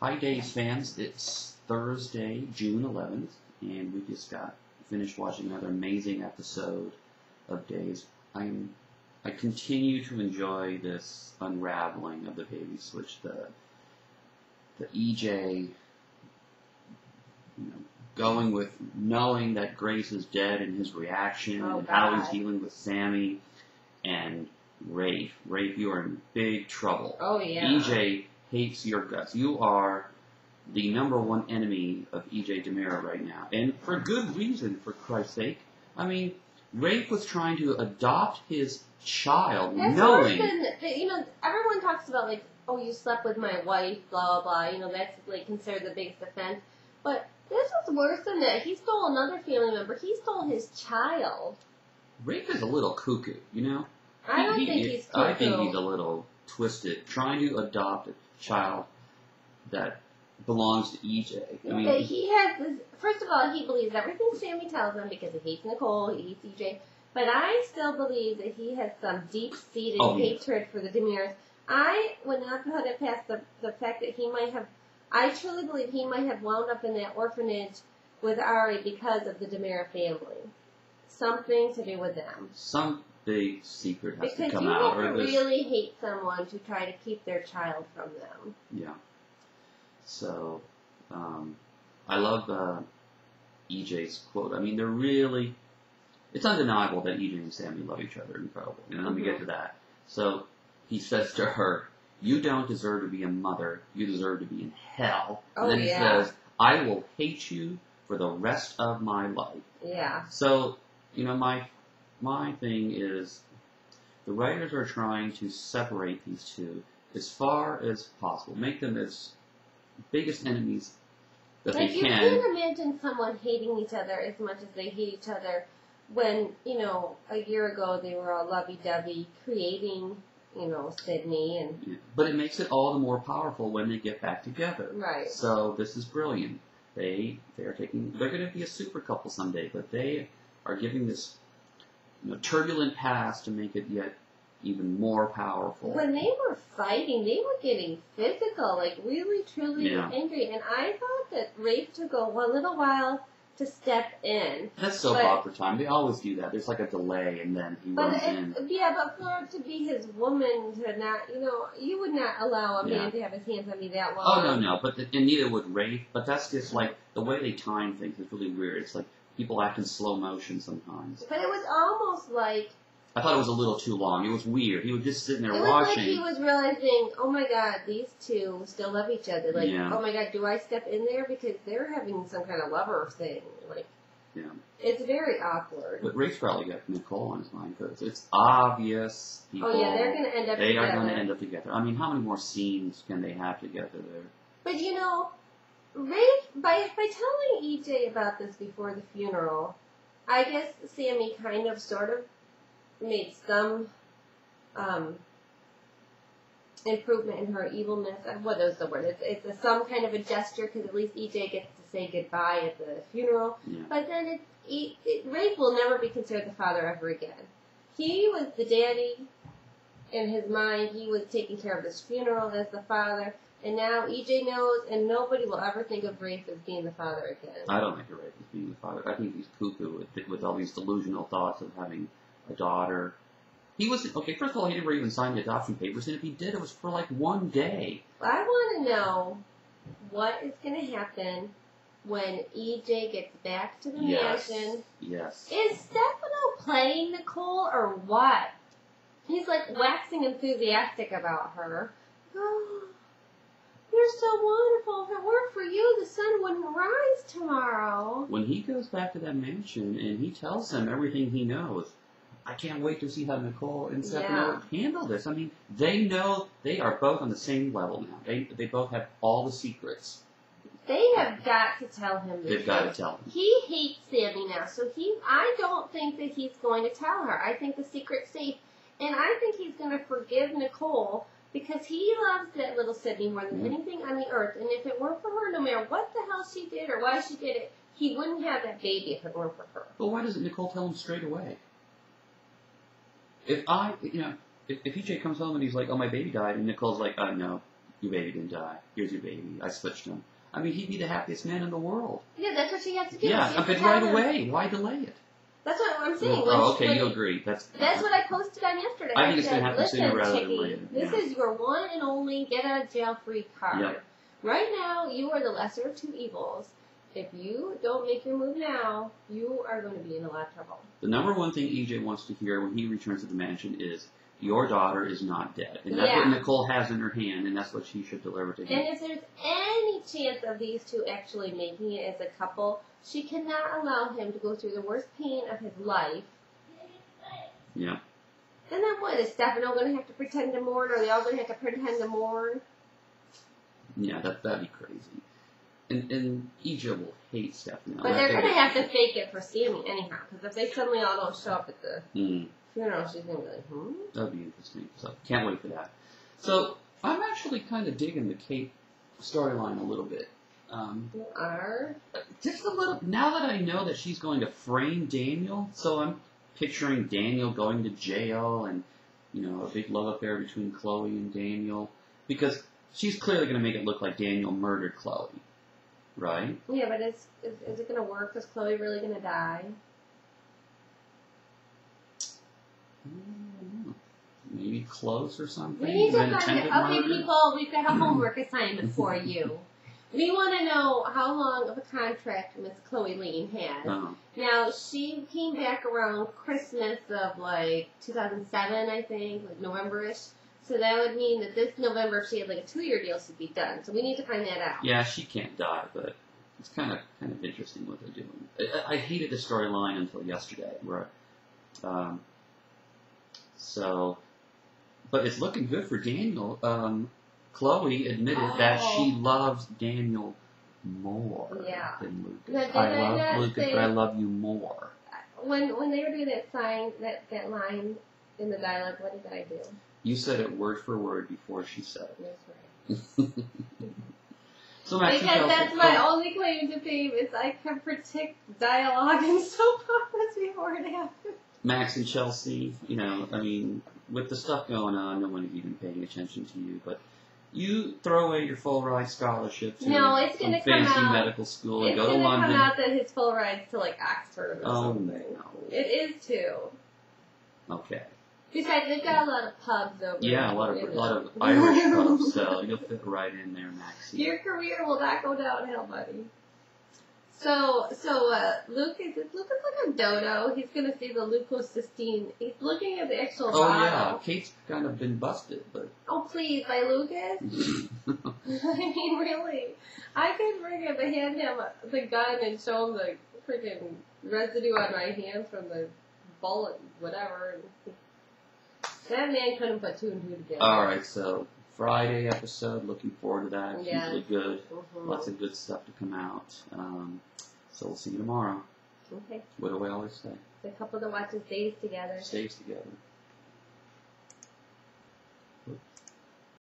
Hi, Days fans. It's Thursday, June 11th, and we just got finished watching another amazing episode of Days. I continue to enjoy this unraveling of the baby switch. The EJ, going with knowing that Grace is dead and his reaction, and how he's dealing with Sami, and Rafe. Rafe, you are in big trouble. Oh yeah. EJ hates your guts. You are the #1 enemy of EJ Demira right now, and for good reason, for Christ's sake. I mean, Rafe was trying to adopt his child, That's knowing... worse than, everyone talks about, like, oh, you slept with my wife, blah, blah, blah, that's, like, considered the biggest offense. But this was worse than that. He stole another family member. He stole his child. Rafe is a little cuckoo, I don't think he's cuckoo. I think he's a little twisted, trying to adopt a child that belongs to EJ. I mean, he has this. First of all, he believes everything Sami tells him because he hates Nicole, he hates EJ. But I still believe that he has some deep-seated hatred for the Demirs. I would not put it past the fact that he might have. I truly believe he might have wound up in that orphanage with Ari because of the Demir family. Something to do with them. Some big secret has to come out. Because you have to really hate someone to try to keep their child from them. Yeah. So, I love EJ's quote. I mean, they're really... It's undeniable that EJ and Sami love each other incredibly. Let me get to that. So, he says to her, "You don't deserve to be a mother. You deserve to be in hell." And then he says, "I will hate you for the rest of my life." Yeah. So, my thing is, the writers are trying to separate these two as far as possible. Make them as biggest enemies that they can. You can't imagine someone hating each other as much as they hate each other when, a year ago they were all lovey-dovey creating, Sydney and... Yeah. But it makes it all the more powerful when they get back together. Right. So this is brilliant. They're going to be a super couple someday, but they are giving this turbulent past to make it yet even more powerful. When they were fighting, they were getting physical, like really, truly angry. And I thought that Rafe took a little while to step in. That's soap opera time. They always do that. There's like a delay, and then he runs in. Yeah, but for it to be his woman to not, you would not allow a man to have his hands on me that long. Oh, no. And neither would Rafe. But that's just like the way they time things is really weird. It's like people act in slow motion sometimes. But it was almost like... I thought it was a little too long. It was weird. He was just sitting there watching. It was like he was realizing, oh my God, these two still love each other. Like, oh my God, do I step in there? Because they're having some kind of lover thing. Like, it's very awkward. But Rafe's probably got Nicole on his mind because it's obvious people... Oh yeah, they're going to end up together. They are going to end up together. I mean, how many more scenes can they have together there? But Rafe, by telling EJ about this before the funeral, I guess Sami kind of, sort of, made some improvement in her evilness. What is the word? It's some kind of a gesture because at least EJ gets to say goodbye at the funeral. Yeah. But then Rafe will never be considered the father ever again. He was the daddy in his mind. He was taking care of this funeral as the father. And now EJ knows, and nobody will ever think of Rafe as being the father again. I don't think of Rafe as being the father. I think he's cuckoo with all these delusional thoughts of having a daughter. He was first of all, he never even signed the adoption papers, and if he did, it was for like one day. I want to know what is going to happen when EJ gets back to the mansion. Yes. Is Stefano playing Nicole or what? He's like waxing enthusiastic about her. Oh, you're so wonderful. If it weren't for you, the sun wouldn't rise tomorrow. When he goes back to that mansion and he tells them everything he knows, I can't wait to see how Nicole and Stefano handle this. I mean, they know they are both on the same level now. They both have all the secrets. They have got to tell him this. They've got to tell him. He hates Sami now, so I don't think that he's going to tell her. I think the secret's safe, and I think he's going to forgive Nicole because he loves that little Sydney more than anything on the earth. And if it weren't for her, no matter what the hell she did or why she did it, he wouldn't have that baby if it weren't for her. But why doesn't Nicole tell him straight away? If EJ comes home and he's like, "Oh, my baby died," and Nicole's like, "No, your baby didn't die. Here's your baby. I switched him. I mean, he'd be the happiest man in the world. Yeah, that's what she has to do. Yeah, but right away. Why delay it? That's what I'm saying. You agree. That's what I posted on yesterday. I think it's going to happen sooner rather than later. This is your one and only get out of jail free card. Yep. Right now, you are the lesser of two evils. If you don't make your move now, you are going to be in a lot of trouble. The number one thing EJ wants to hear when he returns to the mansion is, your daughter is not dead. And that's what Nicole has in her hand, and that's what she should deliver to him. And if there's any chance of these two actually making it as a couple, she cannot allow him to go through the worst pain of his life. Yeah. And then what? Is Stefano going to have to pretend to mourn, or are they all going to have to pretend to mourn? Yeah, that'd be crazy. And EJ will hate Stefano. But they're going to have to fake it for Sami anyhow, because if they suddenly all don't show up at the funeral, she's going to be like, That'd be interesting. So, can't wait for that. So, I'm actually kind of digging the Kate storyline a little bit. You are? Just a little. Now that I know that she's going to frame Daniel, so I'm picturing Daniel going to jail and, a big love affair between Chloe and Daniel. Because she's clearly going to make it look like Daniel murdered Chloe. Right? Yeah, but is it going to work? Is Chloe really going to die? Maybe close or something. We need to find out. Okay, people, we've got a homework assignment for you. We want to know how long of a contract Miss Chloe Lane had. Now, she came back around Christmas of 2007, I think, November-ish. So that would mean that this November, if she had a 2-year deal, she'd be done. So we need to find that out. Yeah, she can't die, but it's kind of interesting what they're doing. I hated the storyline until yesterday, where, but it's looking good for Daniel. Chloe admitted that she loves Daniel more than Lucas. I love Lucas, but I love you more. When they were doing that line in the dialogue, what did I do? You said it word for word before she said it. That's right. So Max because that's my only claim to fame is I can predict dialogue and soap operas before it happens. Max and Chelsea, with the stuff going on, no one is even paying attention to you, but you throw away your full ride scholarship to some fancy medical school and go to London. It's going to come out that his full ride's to Oxford or something. No. It is too. Okay. Besides, they've got a lot of pubs over there. Yeah, a lot of Irish pubs, so you'll fit right in there, Maxie. Your career will not go downhill, buddy. So Luke is like a dodo. He's going to see the Lucosystine. He's looking at the actual bottle. Yeah, Kate's kind of been busted, but... Oh, please, by Lucas? I mean, really. I could bring him and hand him the gun and show him the freaking residue on my hands from the bullet, whatever. That man couldn't put 2 and 2 together. Alright, so Friday episode, looking forward to that. It's usually good. Lots of good stuff to come out. So we'll see you tomorrow. Okay. What do we always say? The couple that watches Stays Together. Stays together.